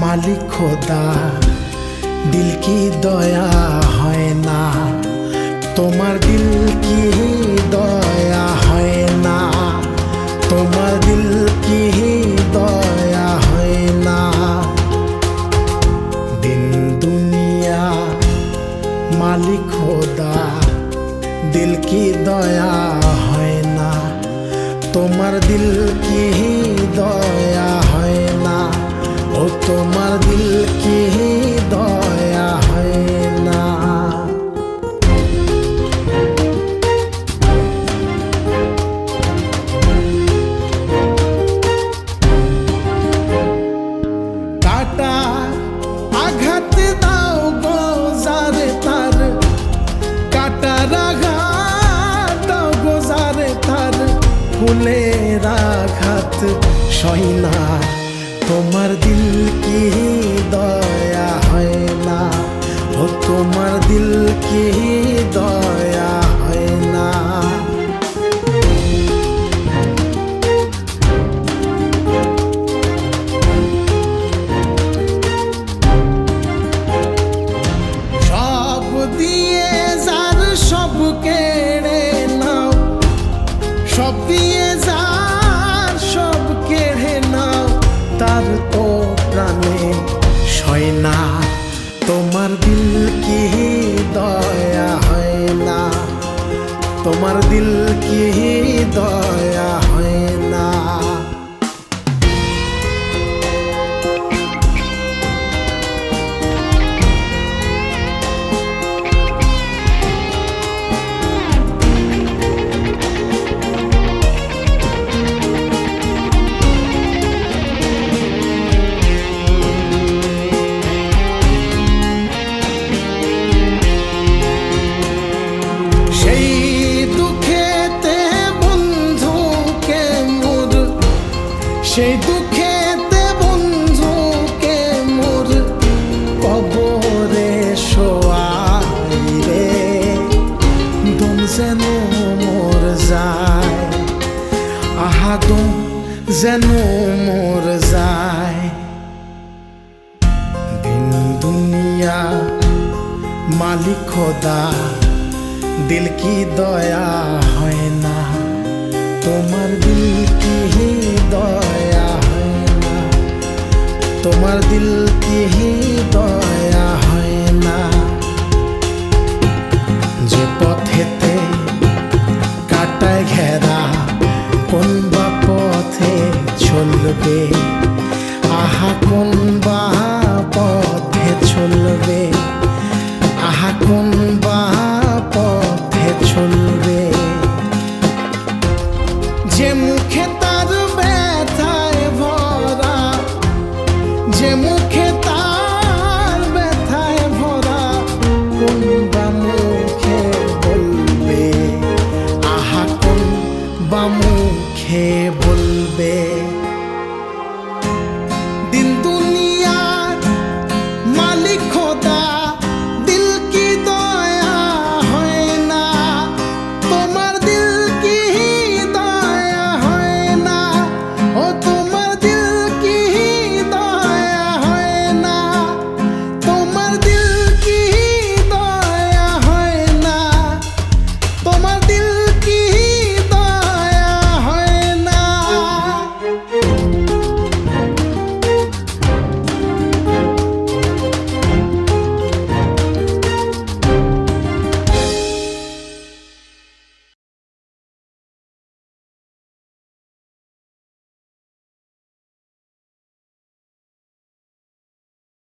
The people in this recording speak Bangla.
मालिक खोदा दिल की दया है ना, तुम्हार दिल की दया है ना, तुम्हार दिल की दया है ना। दिन दुनिया मालिक खोदा दिल की दया है ना, तुम्हार दिल की दया है ना, ओ तुम्हार दिल की दया है ना। काटा आघात दाओ गो जारे तार, काटार आघात दाओ गो जारे तार, फुलेर आघात सही ना, তোমার দিল কি দয়া হয় না, ও তোমার দিল কি দয়া হয় না। সব দিয়ে যার সব কেড়ে নাও, সব দিয়ে যার সব কেড়ে নাও, তার তো প্রাণে সয় না, তোমার দিল কি দয়া হয় না, তোমার দিল কি দয়া হয় না। সেই দুঃখেতে বন্ধুকে মোর কবরে শোয়াই রে, দম যেন মোর যায়, আহা দম যেন মোর যায়। দিন দুনিয়া মালিক খোদা দিল কি দয়া হয় না, তোমার দিল কি দয়া হয় না, তোমার দিল কি দয়া হয় না। যে পথ